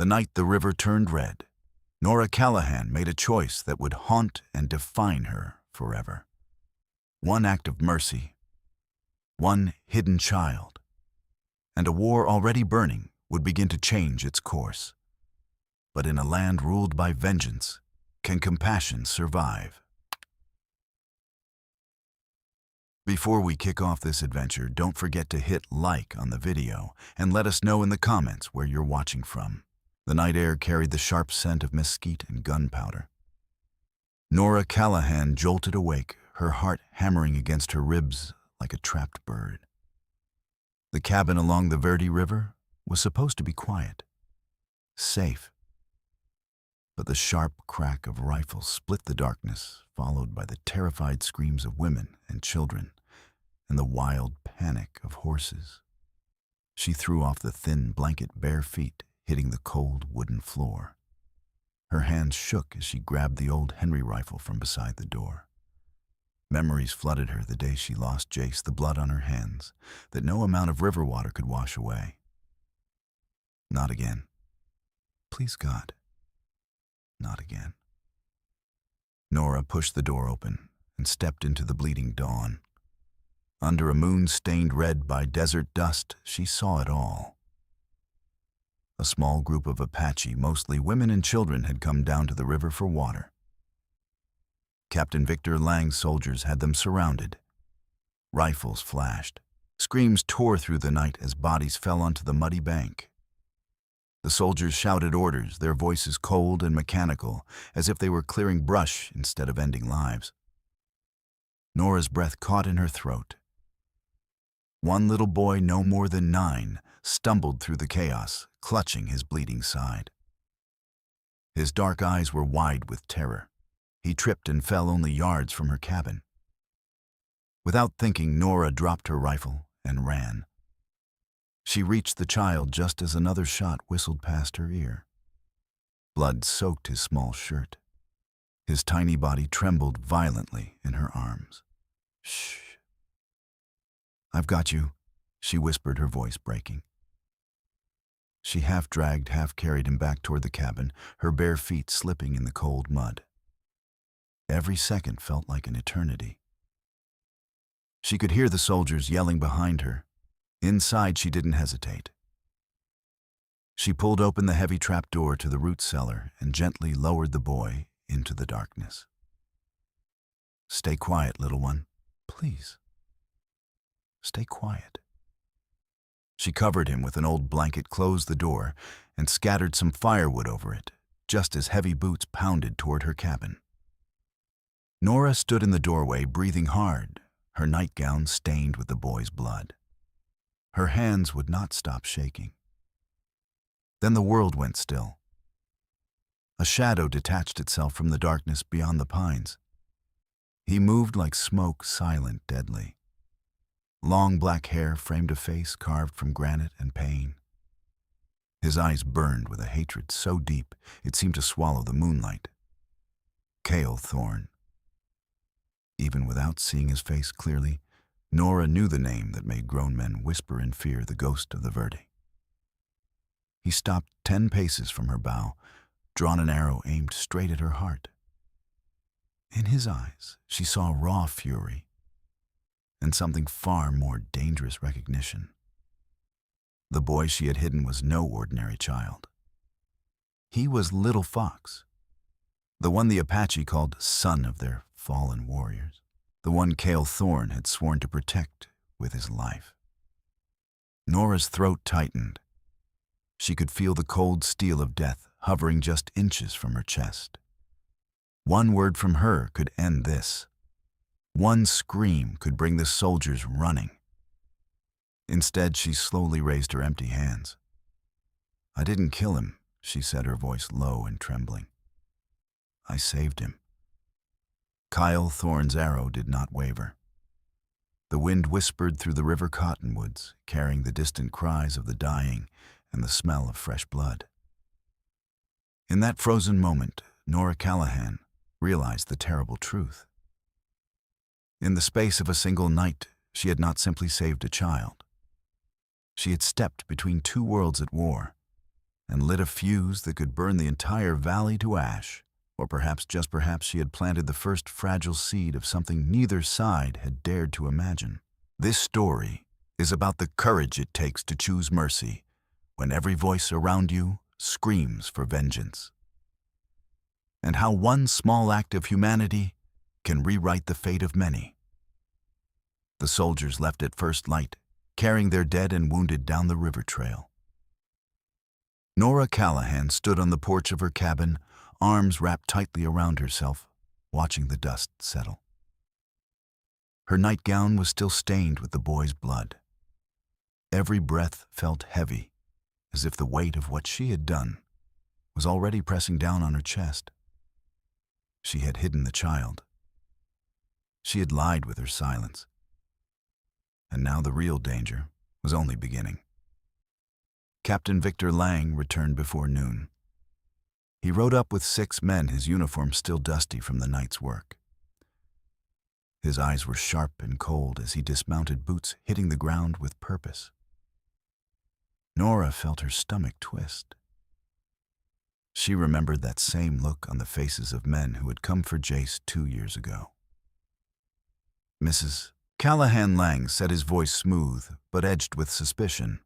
The night the river turned red, Nora Callahan made a choice that would haunt and define her forever. One act of mercy, one hidden child, and a war already burning would begin to change its course. But in a land ruled by vengeance, can compassion survive? Before we kick off this adventure, don't forget to hit like on the video and let us know in the comments where you're watching from. The night air carried the sharp scent of mesquite and gunpowder. Nora Callahan jolted awake, her heart hammering against her ribs like a trapped bird. The cabin along the Verde River was supposed to be quiet, safe. But the sharp crack of rifles split the darkness, followed by the terrified screams of women and children and the wild panic of horses. She threw off the thin blanket bare feet, hitting the cold wooden floor. Her hands shook as she grabbed the old Henry rifle from beside the door. Memories flooded her the day she lost Jace, the blood on her hands that no amount of river water could wash away. Not again. Please, God. Not again. Nora pushed the door open and stepped into the bleeding dawn. Under a moon stained red by desert dust, she saw it all. A small group of Apache, mostly women and children, had come down to the river for water. Captain Victor Lang's soldiers had them surrounded. Rifles flashed. Screams tore through the night as bodies fell onto the muddy bank. The soldiers shouted orders, their voices cold and mechanical, as if they were clearing brush instead of ending lives. Nora's breath caught in her throat. One little boy, no more than 9, stumbled through the chaos, clutching his bleeding side. His dark eyes were wide with terror. He tripped and fell only yards from her cabin. Without thinking, Nora dropped her rifle and ran. She reached the child just as another shot whistled past her ear. Blood soaked his small shirt. His tiny body trembled violently in her arms. "Shh. I've got you," she whispered, her voice breaking. She half-dragged, half-carried him back toward the cabin, her bare feet slipping in the cold mud. Every second felt like an eternity. She could hear the soldiers yelling behind her. Inside, she didn't hesitate. She pulled open the heavy trapdoor to the root cellar and gently lowered the boy into the darkness. "Stay quiet, little one. Please. Stay quiet." She covered him with an old blanket, closed the door, and scattered some firewood over it, just as heavy boots pounded toward her cabin. Nora stood in the doorway, breathing hard, her nightgown stained with the boy's blood. Her hands would not stop shaking. Then the world went still. A shadow detached itself from the darkness beyond the pines. He moved like smoke, silent, deadly. Long black hair framed a face carved from granite and pain. His eyes burned with a hatred so deep it seemed to swallow the moonlight. Kael Thorn. Even without seeing his face clearly, Nora knew the name that made grown men whisper in fear, the ghost of the Verde. He stopped 10 paces from her bow, drawn an arrow aimed straight at her heart. In his eyes, she saw raw fury and something far more dangerous, recognition. The boy she had hidden was no ordinary child. He was Little Fox, the one the Apache called son of their fallen warriors, the one Kael Thorn had sworn to protect with his life. Nora's throat tightened. She could feel the cold steel of death hovering just inches from her chest. One word from her could end this. One scream could bring the soldiers running. Instead, she slowly raised her empty hands. "I didn't kill him," she said, her voice low and trembling. "I saved him." Kael Thorn's arrow did not waver. The wind whispered through the river cottonwoods, carrying the distant cries of the dying and the smell of fresh blood. In that frozen moment, Nora Callahan realized the terrible truth. In the space of a single night, she had not simply saved a child. She had stepped between two worlds at war and lit a fuse that could burn the entire valley to ash. Or perhaps, just perhaps, she had planted the first fragile seed of something neither side had dared to imagine. This story is about the courage it takes to choose mercy when every voice around you screams for vengeance, and how one small act of humanity can rewrite the fate of many. The soldiers left at first light, carrying their dead and wounded down the river trail. Nora Callahan stood on the porch of her cabin, arms wrapped tightly around herself, watching the dust settle. Her nightgown was still stained with the boy's blood. Every breath felt heavy, as if the weight of what she had done was already pressing down on her chest. She had hidden the child. She had lied with her silence. And now the real danger was only beginning. Captain Victor Lang returned before noon. He rode up with 6 men, his uniform still dusty from the night's work. His eyes were sharp and cold as he dismounted, boots hitting the ground with purpose. Nora felt her stomach twist. She remembered that same look on the faces of men who had come for Jace 2 years ago. Mrs. Callahan Lang said, his voice smooth but edged with suspicion.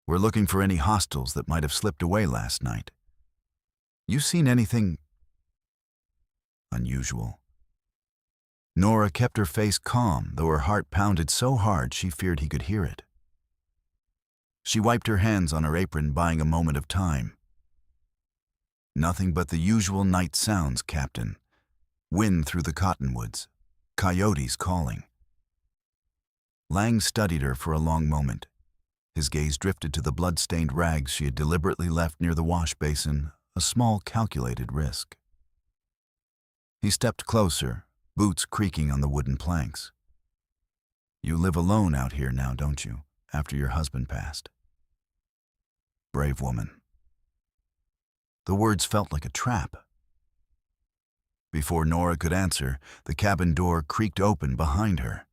"We're looking for any hostiles that might have slipped away last night. You seen anything unusual?" Nora kept her face calm, though her heart pounded so hard she feared he could hear it. She wiped her hands on her apron, buying a moment of time. "Nothing but the usual night sounds, Captain. Wind through the cottonwoods. Coyotes calling." Lang studied her for a long moment. His gaze drifted to the blood-stained rags she had deliberately left near the wash basin, a small calculated risk. He stepped closer, boots creaking on the wooden planks. "You live alone out here now, don't you, after your husband passed?" "Brave woman." The words felt like a trap. Before Nora could answer, the cabin door creaked open behind her.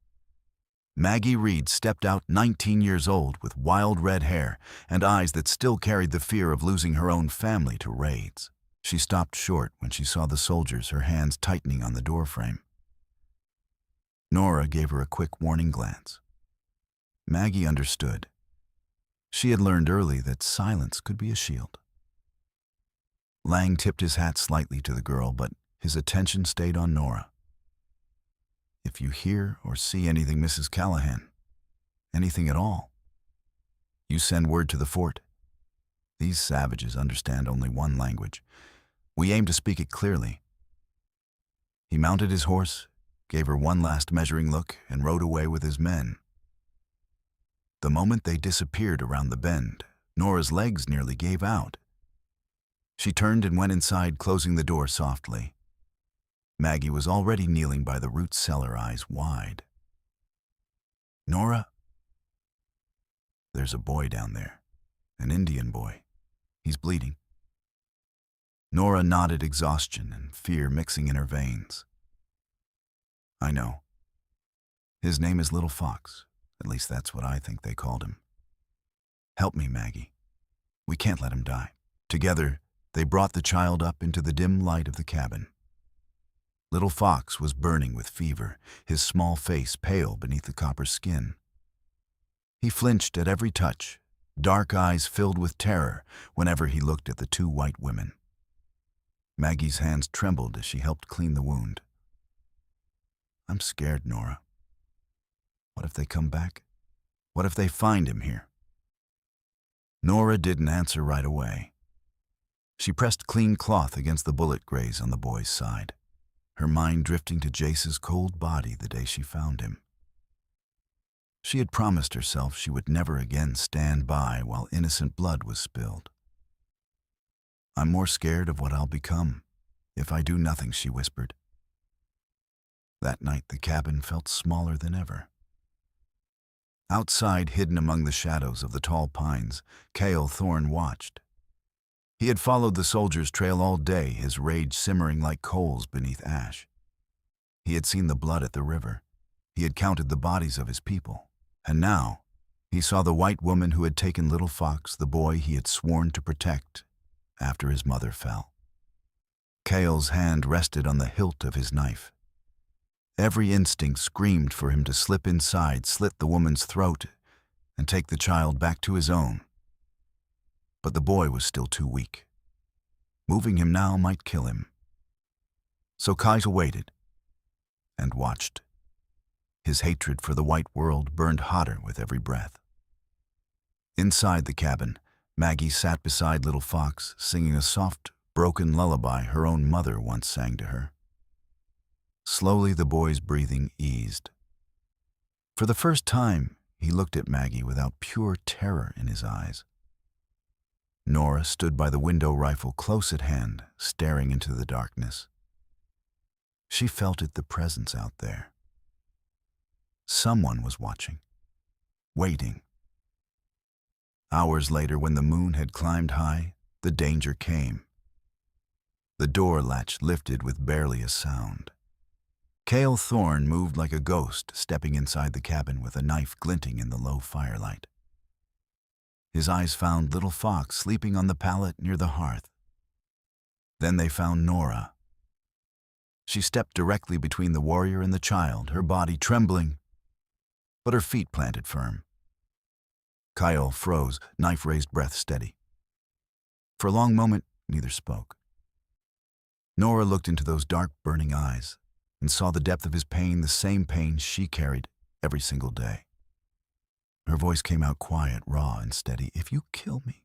Maggie Reed stepped out, 19 years old, with wild red hair and eyes that still carried the fear of losing her own family to raids. She stopped short when she saw the soldiers, her hands tightening on the doorframe. Nora gave her a quick warning glance. Maggie understood. She had learned early that silence could be a shield. Lang tipped his hat slightly to the girl, but his attention stayed on Nora. "If you hear or see anything, Mrs. Callahan, anything at all, you send word to the fort. These savages understand only one language. We aim to speak it clearly." He mounted his horse, gave her one last measuring look, and rode away with his men. The moment they disappeared around the bend, Nora's legs nearly gave out. She turned and went inside, closing the door softly. Maggie was already kneeling by the root cellar, eyes wide. "Nora, there's a boy down there, an Indian boy. He's bleeding." Nora nodded, exhaustion and fear mixing in her veins. "I know. His name is Little Fox. At least that's what I think they called him. Help me, Maggie. We can't let him die." Together, they brought the child up into the dim light of the cabin. Little Fox was burning with fever, his small face pale beneath the copper skin. He flinched at every touch, dark eyes filled with terror whenever he looked at the 2 white women. Maggie's hands trembled as she helped clean the wound. "I'm scared, Nora. What if they come back? What if they find him here?" Nora didn't answer right away. She pressed clean cloth against the bullet graze on the boy's side, her mind drifting to Jace's cold body the day she found him. She had promised herself she would never again stand by while innocent blood was spilled. "I'm more scared of what I'll become if I do nothing," she whispered. That night the cabin felt smaller than ever. Outside, hidden among the shadows of the tall pines, Kael Thorn watched. He had followed the soldiers' trail all day, his rage simmering like coals beneath ash. He had seen the blood at the river. He had counted the bodies of his people. And now, He saw the white woman who had taken little Fox, the boy he had sworn to protect, after his mother fell. Kael's hand rested on the hilt of his knife. Every instinct screamed for him to slip inside, slit the woman's throat, and take the child back to his own. But the boy was still too weak. Moving him now might kill him. So Kael waited and watched. His hatred for the white world burned hotter with every breath. Inside the cabin, Maggie sat beside little Fox, singing a soft, broken lullaby her own mother once sang to her. Slowly the boy's breathing eased. For the first time, he looked at Maggie without pure terror in his eyes. Nora stood by the window, rifle close at hand, staring into the darkness. She felt the presence out there. Someone was watching, waiting. Hours later, when the moon had climbed high, the danger came. The door latch lifted with barely a sound. Kael Thorn moved like a ghost, stepping inside the cabin with a knife glinting in the low firelight. His eyes found little Fox sleeping on the pallet near the hearth. Then they found Nora. She stepped directly between the warrior and the child, her body trembling, but her feet planted firm. Kael froze, knife-raised breath steady. For a long moment, neither spoke. Nora looked into those dark, burning eyes and saw the depth of his pain, the same pain she carried every single day. Her voice came out quiet, raw, and steady. "If you kill me,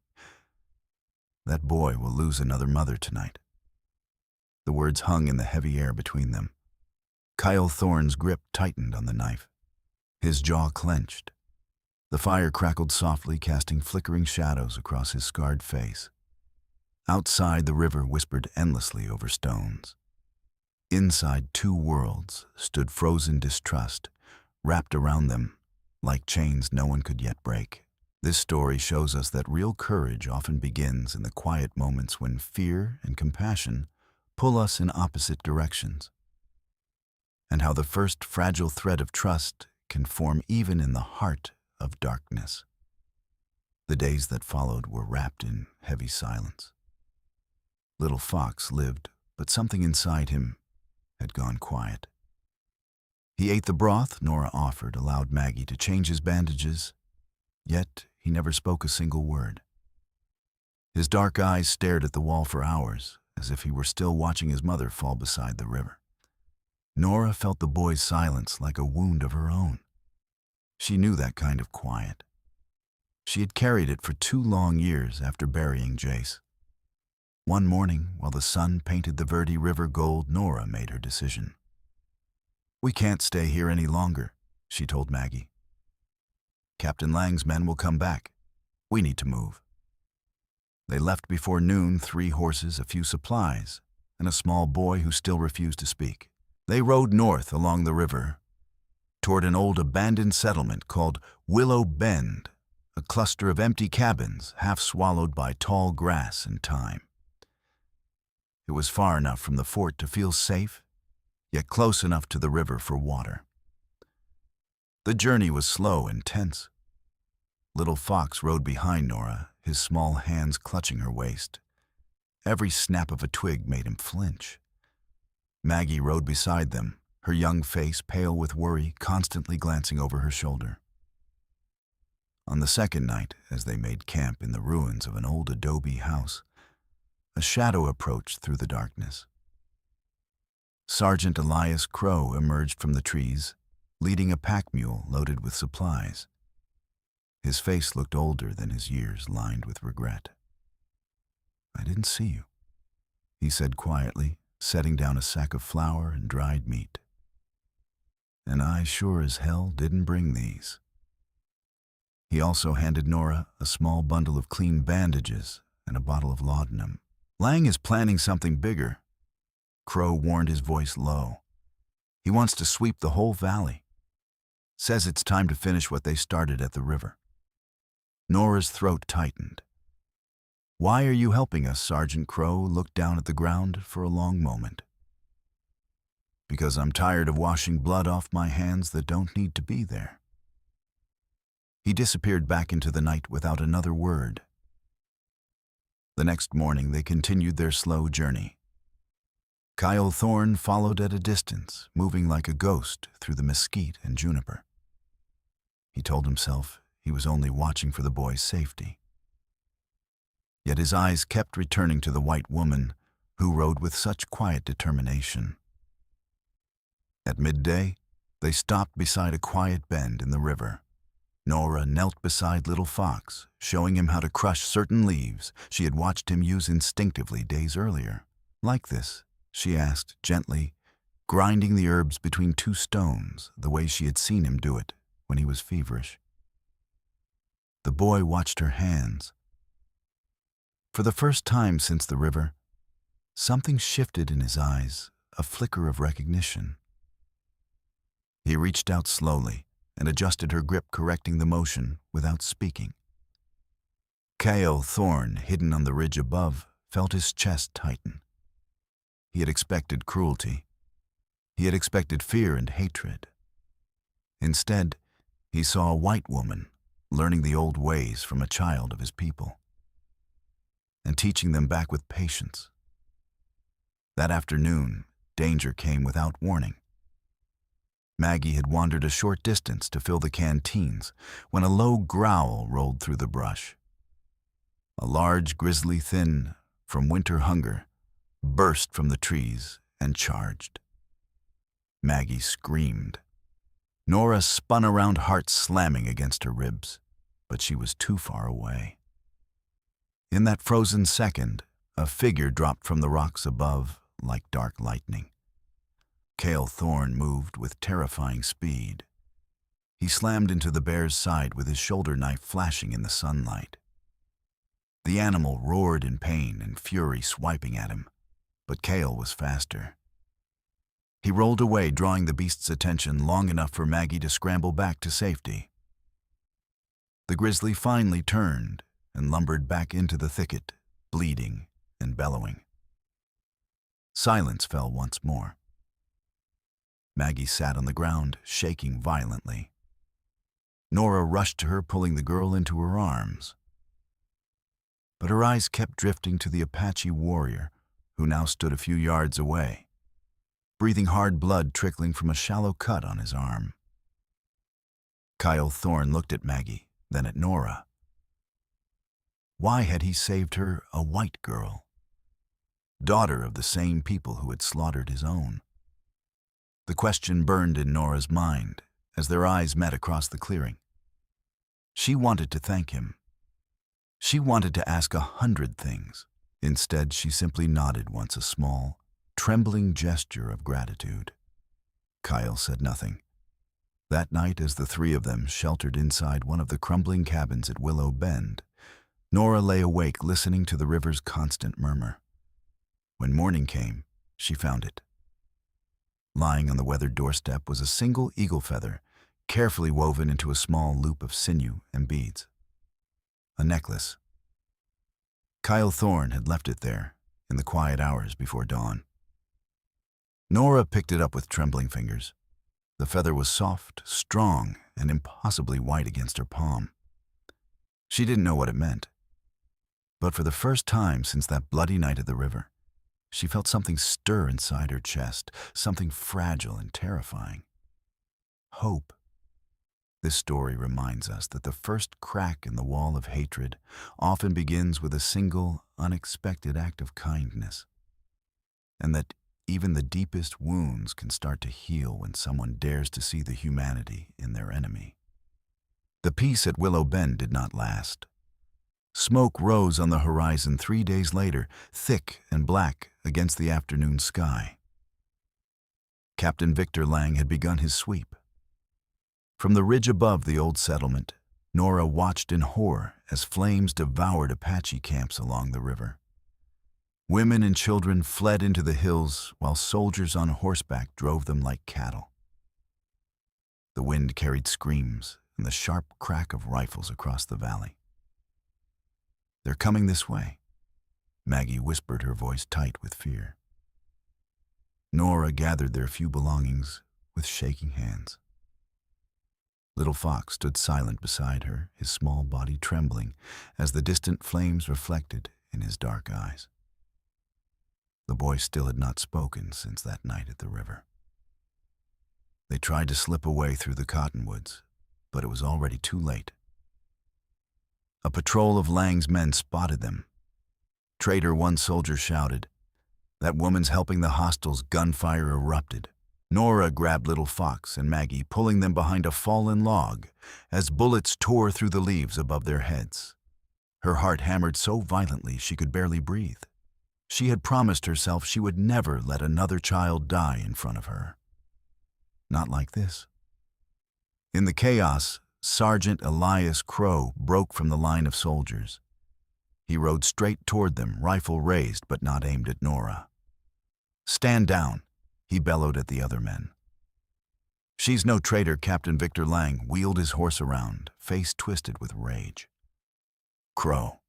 that boy will lose another mother tonight." The words hung in the heavy air between them. Kael Thorn's grip tightened on the knife. His jaw clenched. The fire crackled softly, casting flickering shadows across his scarred face. Outside, the river whispered endlessly over stones. Inside, two worlds stood frozen distrust, wrapped around them like chains no one could yet break. This story shows us that real courage often begins in the quiet moments when fear and compassion pull us in opposite directions, and how the first fragile thread of trust can form even in the heart of darkness. The days that followed were wrapped in heavy silence. Little Fox lived, but something inside him had gone quiet. He ate the broth Nora offered, allowed Maggie to change his bandages, yet he never spoke a single word. His dark eyes stared at the wall for hours, as if he were still watching his mother fall beside the river. Nora felt the boy's silence like a wound of her own. She knew that kind of quiet. She had carried it for 2 long years after burying Jace. One morning, while the sun painted the Verde River gold, Nora made her decision. "We can't stay here any longer," she told Maggie. "Captain Lang's men will come back. We need to move." They left before noon, 3 horses, a few supplies, and a small boy who still refused to speak. They rode north along the river, toward an old abandoned settlement called Willow Bend, a cluster of empty cabins half swallowed by tall grass and time. It was far enough from the fort to feel safe, yet close enough to the river for water. The journey was slow and tense. Little Fox rode behind Nora, his small hands clutching her waist. Every snap of a twig made him flinch. Maggie rode beside them, her young face pale with worry, constantly glancing over her shoulder. On the second night, as they made camp in the ruins of an old adobe house, a shadow approached through the darkness. Sergeant Elias Crow emerged from the trees, leading a pack mule loaded with supplies. His face looked older than his years, lined with regret. "I didn't see you," he said quietly, setting down a sack of flour and dried meat. "And I sure as hell didn't bring these." He also handed Nora a small bundle of clean bandages and a bottle of laudanum. "Lang is planning something bigger," Crow warned, his voice low. "He wants to sweep the whole valley. Says it's time to finish what they started at the river." Nora's throat tightened. "Why are you helping us?" Sergeant Crow looked down at the ground for a long moment. "Because I'm tired of washing blood off my hands that don't need to be there." He disappeared back into the night without another word. The next morning, they continued their slow journey. Kael Thorn followed at a distance, moving like a ghost through the mesquite and juniper. He told himself he was only watching for the boy's safety. Yet his eyes kept returning to the white woman who rode with such quiet determination. At midday, they stopped beside a quiet bend in the river. Nora knelt beside little Fox, showing him how to crush certain leaves she had watched him use instinctively days earlier. Like this, she asked gently, grinding the herbs between two stones the way she had seen him do it when he was feverish. The boy watched her hands. For the first time since the river, something shifted in his eyes, a flicker of recognition. He reached out slowly and adjusted her grip, correcting the motion without speaking. Kael Thorn, hidden on the ridge above, felt his chest tighten. He had expected cruelty. He had expected fear and hatred. Instead, he saw a white woman learning the old ways from a child of his people and teaching them back with patience. That afternoon, danger came without warning. Maggie had wandered a short distance to fill the canteens when a low growl rolled through the brush. A large grizzly thin from winter hunger burst from the trees and charged. Maggie screamed. Nora spun around, heart slamming against her ribs, but she was too far away. In that frozen second, a figure dropped from the rocks above like dark lightning. Kael Thorn moved with terrifying speed. He slammed into the bear's side with his shoulder knife flashing in the sunlight. The animal roared in pain and fury, swiping at him, but Kael was faster. He rolled away, drawing the beast's attention long enough for Maggie to scramble back to safety. The grizzly finally turned and lumbered back into the thicket, bleeding and bellowing. Silence fell once more. Maggie sat on the ground, shaking violently. Nora rushed to her, pulling the girl into her arms. But her eyes kept drifting to the Apache warrior, who now stood a few yards away, breathing hard blood trickling from a shallow cut on his arm. Kael Thorn looked at Maggie, then at Nora. Why had he saved her, a white girl, daughter of the same people who had slaughtered his own? The question burned in Nora's mind as their eyes met across the clearing. She wanted to thank him. She wanted to ask 100 things. Instead, she simply nodded once, a small, trembling gesture of gratitude. Kael said nothing. That night, as the three of them sheltered inside one of the crumbling cabins at Willow Bend, Nora lay awake, listening to the river's constant murmur. When morning came, she found it. Lying on the weathered doorstep was a single eagle feather, carefully woven into a small loop of sinew and beads. A necklace. Kael Thorn had left it there in the quiet hours before dawn. Nora picked it up with trembling fingers. The feather was soft, strong, and impossibly white against her palm. She didn't know what it meant. But for the first time since that bloody night at the river, she felt something stir inside her chest, something fragile and terrifying. Hope. This story reminds us that the first crack in the wall of hatred often begins with a single, unexpected act of kindness, and that even the deepest wounds can start to heal when someone dares to see the humanity in their enemy. The peace at Willow Bend did not last. Smoke rose on the horizon 3 days later, thick and black against the afternoon sky. Captain Victor Lang had begun his sweep. From the ridge above the old settlement, Nora watched in horror as flames devoured Apache camps along the river. Women and children fled into the hills while soldiers on horseback drove them like cattle. The wind carried screams and the sharp crack of rifles across the valley. "They're coming this way," Maggie whispered, her voice tight with fear. Nora gathered their few belongings with shaking hands. Little Fox stood silent beside her, his small body trembling as the distant flames reflected in his dark eyes. The boy still had not spoken since that night at the river. They tried to slip away through the cottonwoods, but it was already too late. A patrol of Lang's men spotted them. "Traitor," one soldier shouted. "That woman's helping the hostiles." Gunfire erupted. Nora grabbed Little Fox and Maggie, pulling them behind a fallen log as bullets tore through the leaves above their heads. Her heart hammered so violently she could barely breathe. She had promised herself she would never let another child die in front of her. Not like this. In the chaos, Sergeant Elias Crow broke from the line of soldiers. He rode straight toward them, rifle raised but not aimed at Nora. "Stand down," he bellowed at the other men. "She's no traitor." Captain Victor Lang wheeled his horse around, face twisted with rage. "Crow,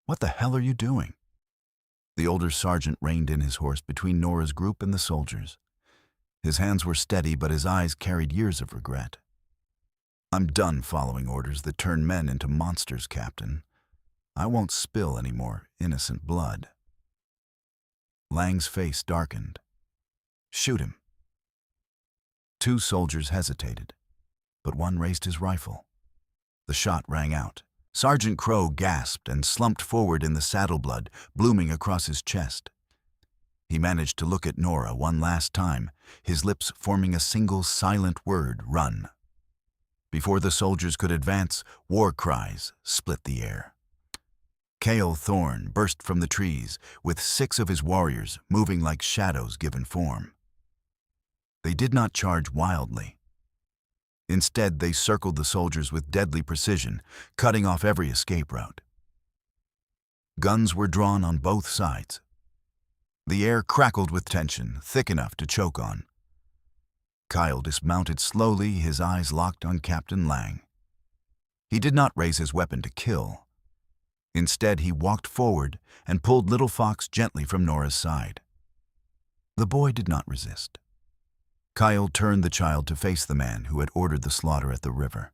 what the hell are you doing?" The older sergeant reined in his horse between Nora's group and the soldiers. His hands were steady, but his eyes carried years of regret. "I'm done following orders that turn men into monsters, Captain. I won't spill any more innocent blood." Lang's face darkened. "Shoot him." Two soldiers hesitated, but one raised his rifle. The shot rang out. Sergeant Crow gasped and slumped forward in the saddle blood blooming across his chest. He managed to look at Nora one last time, his lips forming a single silent word: "Run." Before the soldiers could advance, war cries split the air. Kael Thorn burst from the trees, with 6 of his warriors moving like shadows given form. They did not charge wildly. Instead, they circled the soldiers with deadly precision, cutting off every escape route. Guns were drawn on both sides. The air crackled with tension, thick enough to choke on. Kael dismounted slowly, his eyes locked on Captain Lang. He did not raise his weapon to kill. Instead, he walked forward and pulled Little Fox gently from Nora's side. The boy did not resist. Kael turned the child to face the man who had ordered the slaughter at the river.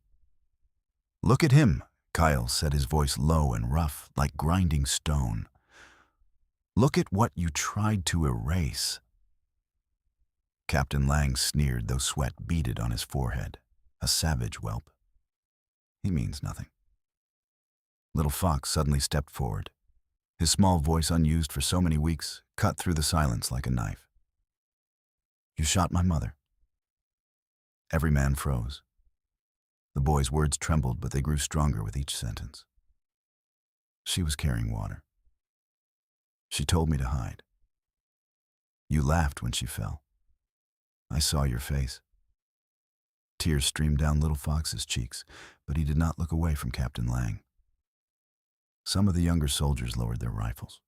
"Look at him," Kael said, his voice low and rough, like grinding stone. "Look at what you tried to erase." Captain Lang sneered, though sweat beaded on his forehead. A savage whelp. "He means nothing." Little Fox suddenly stepped forward. His small voice, unused for so many weeks, cut through the silence like a knife. "You shot my mother." Every man froze. The boy's words trembled, but they grew stronger with each sentence. "She was carrying water. She told me to hide. You laughed when she fell. I saw your face." Tears streamed down Little Fox's cheeks, but he did not look away from Captain Lang. Some of the younger soldiers lowered their rifles.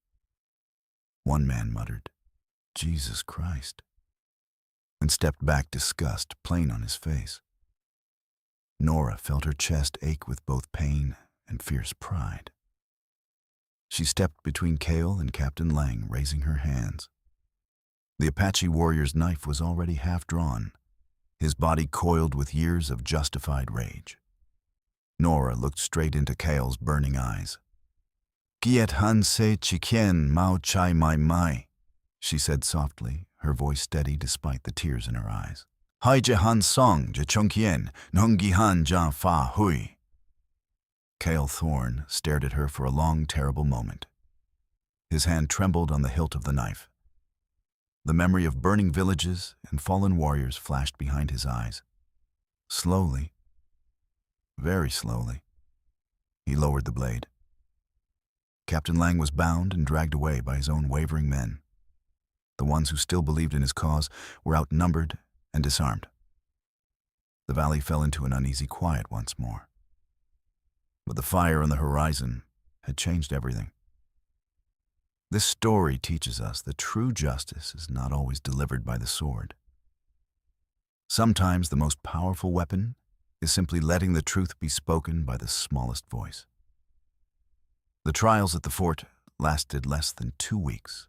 One man muttered, "Jesus Christ," and stepped back, disgust plain on his face. Nora felt her chest ache with both pain and fierce pride. She stepped between Kael and Captain Lang, raising her hands. The Apache warrior's knife was already half drawn, his body coiled with years of justified rage. Nora looked straight into Kael's burning eyes. "Giet han se chikien mao chai mai mai," she said softly, her voice steady despite the tears in her eyes. "Hai jahan song ja chonkien nongi han ja fa hui." Kael Thorn stared at her for a long, terrible moment. His hand trembled on the hilt of the knife. The memory of burning villages and fallen warriors flashed behind his eyes. Slowly, very slowly, he lowered the blade. Captain Lang was bound and dragged away by his own wavering men. The ones who still believed in his cause were outnumbered and disarmed. The valley fell into an uneasy quiet once more. But the fire on the horizon had changed everything. This story teaches us that true justice is not always delivered by the sword. Sometimes the most powerful weapon is simply letting the truth be spoken by the smallest voice. The trials at the fort lasted less than 2 weeks.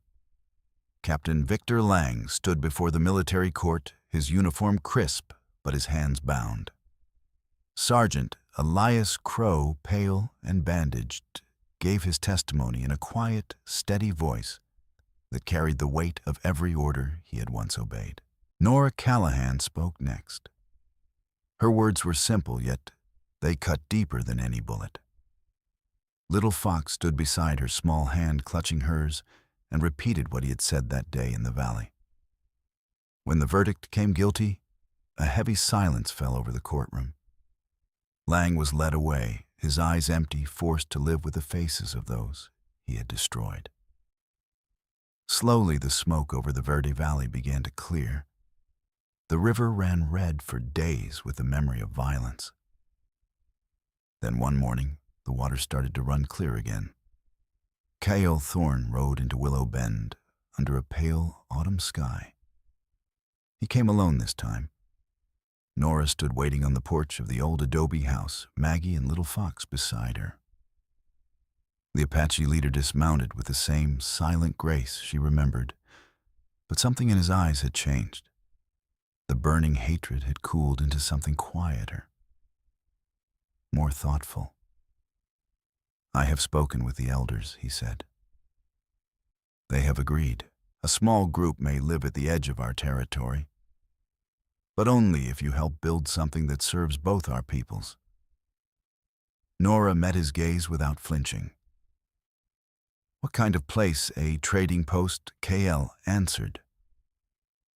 Captain Victor Lang stood before the military court, his uniform crisp but his hands bound. Sergeant Elias Crow, pale and bandaged, gave his testimony in a quiet, steady voice that carried the weight of every order he had once obeyed. Nora Callahan spoke next. Her words were simple, yet they cut deeper than any bullet. Little Fox stood beside her, small hand clutching hers, and repeated what he had said that day in the valley. When the verdict came guilty, a heavy silence fell over the courtroom. Lang was led away, his eyes empty, forced to live with the faces of those he had destroyed. Slowly, the smoke over the Verde Valley began to clear. The river ran red for days with the memory of violence. Then one morning, the water started to run clear again. Kael Thorn rode into Willow Bend under a pale autumn sky. He came alone this time. Nora stood waiting on the porch of the old adobe house, Maggie and Little Fox beside her. The Apache leader dismounted with the same silent grace she remembered, but something in his eyes had changed. The burning hatred had cooled into something quieter, more thoughtful. "I have spoken with the elders," he said. "They have agreed. A small group may live at the edge of our territory, but only if you help build something that serves both our peoples." Nora met his gaze without flinching. "What kind of place? A trading post?" Kael answered.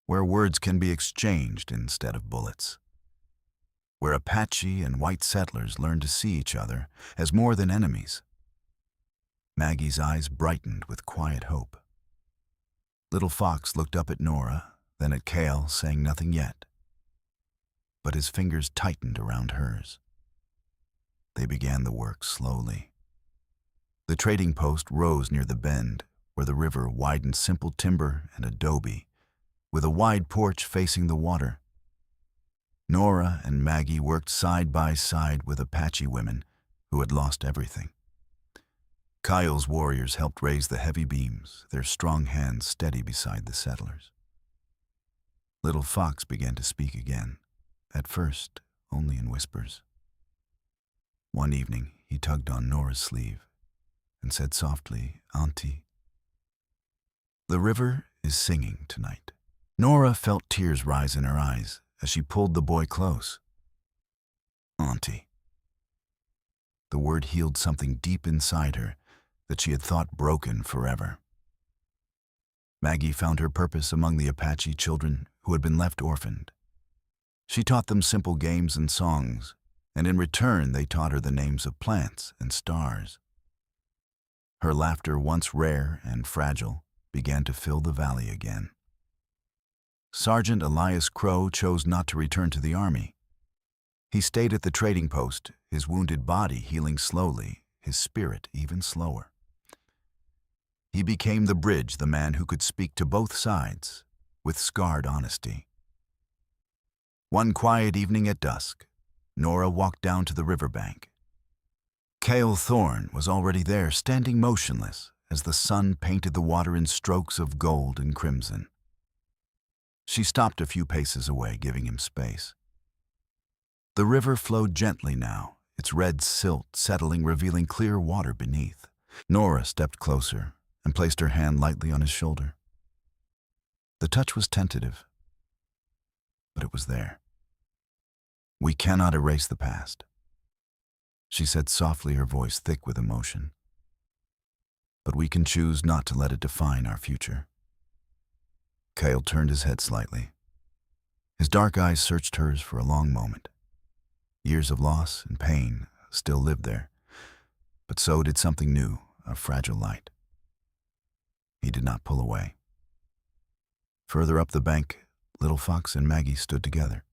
"Where words can be exchanged instead of bullets. Where Apache and white settlers learn to see each other as more than enemies." Maggie's eyes brightened with quiet hope. Little Fox looked up at Nora, then at Kael, saying nothing yet. But his fingers tightened around hers. They began the work slowly. The trading post rose near the bend, where the river widened simple timber and adobe, with a wide porch facing the water. Nora and Maggie worked side by side with Apache women who had lost everything. Kael's warriors helped raise the heavy beams, their strong hands steady beside the settlers. Little Fox began to speak again, at first only in whispers. One evening, he tugged on Nora's sleeve and said softly, "Auntie, the river is singing tonight." Nora felt tears rise in her eyes as she pulled the boy close. "Auntie." The word healed something deep inside her that she had thought broken forever. Maggie found her purpose among the Apache children who had been left orphaned. She taught them simple games and songs, and in return they taught her the names of plants and stars. Her laughter, once rare and fragile, began to fill the valley again. Sergeant Elias Crow chose not to return to the army. He stayed at the trading post, his wounded body healing slowly, his spirit even slower. He became the bridge, the man who could speak to both sides with scarred honesty. One quiet evening at dusk, Nora walked down to the riverbank. Kael Thorn was already there, standing motionless as the sun painted the water in strokes of gold and crimson. She stopped a few paces away, giving him space. The river flowed gently now, its red silt settling, revealing clear water beneath. Nora stepped closer and placed her hand lightly on his shoulder. The touch was tentative, but it was there. "We cannot erase the past," she said softly, her voice thick with emotion. "But we can choose not to let it define our future." Kael turned his head slightly. His dark eyes searched hers for a long moment. Years of loss and pain still lived there, but so did something new, a fragile light. He did not pull away. Further up the bank, Little Fox and Maggie stood together.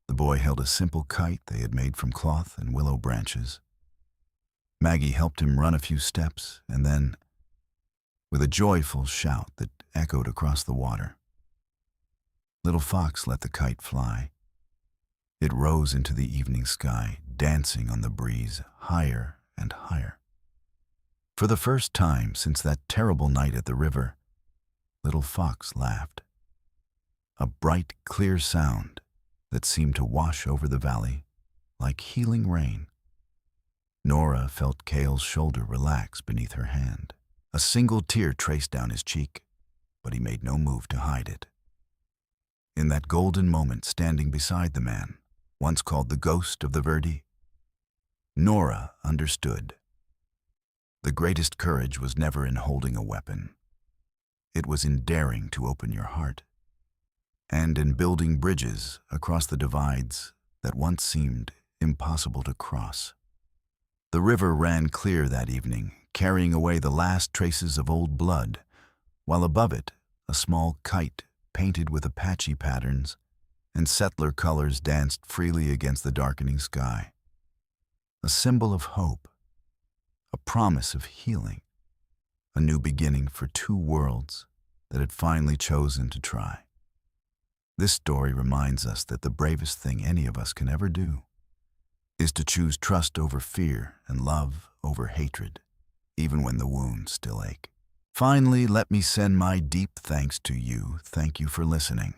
The boy held a simple kite they had made from cloth and willow branches. Maggie helped him run a few steps, and then, with a joyful shout that echoed across the water, Little Fox let the kite fly. It rose into the evening sky, dancing on the breeze, higher and higher. For the first time since that terrible night at the river, Little Fox laughed. A bright, clear sound that seemed to wash over the valley like healing rain. Nora felt Kael's shoulder relax beneath her hand. A single tear traced down his cheek, but he made no move to hide it. In that golden moment standing beside the man, once called the ghost of the Verde, Nora understood. The greatest courage was never in holding a weapon. It was in daring to open your heart, and in building bridges across the divides that once seemed impossible to cross. The river ran clear that evening, carrying away the last traces of old blood, while above it, a small kite painted with Apache patterns and settler colors danced freely against the darkening sky. A symbol of hope, a promise of healing, a new beginning for two worlds that had finally chosen to try. This story reminds us that the bravest thing any of us can ever do is to choose trust over fear and love over hatred, even when the wounds still ache. Finally, let me send my deep thanks to you. Thank you for listening.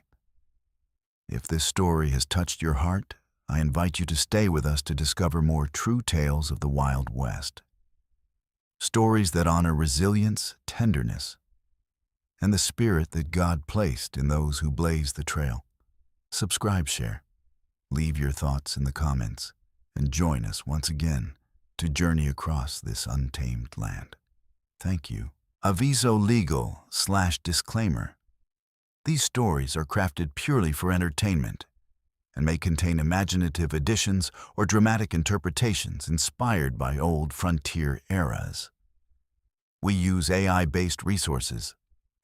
If this story has touched your heart, I invite you to stay with us to discover more true tales of the Wild West. Stories that honor resilience, tenderness, and the spirit that God placed in those who blaze the trail. Subscribe, share, leave your thoughts in the comments, and join us once again to journey across this untamed land. Thank you. Aviso legal/disclaimer. These stories are crafted purely for entertainment and may contain imaginative additions or dramatic interpretations inspired by old frontier eras. We use AI-based resources,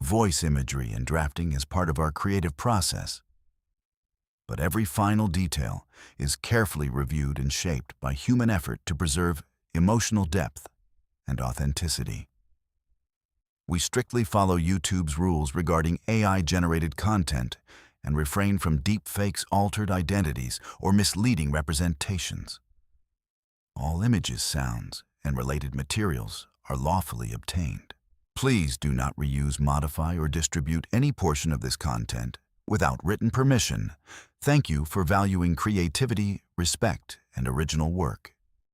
voice imagery, and drafting as part of our creative process. But every final detail is carefully reviewed and shaped by human effort to preserve emotional depth and authenticity. We strictly follow YouTube's rules regarding AI-generated content and refrain from deepfakes, altered identities, or misleading representations. All images, sounds, and related materials are lawfully obtained. Please do not reuse, modify, or distribute any portion of this content without written permission. Thank you for valuing creativity, respect, and original work.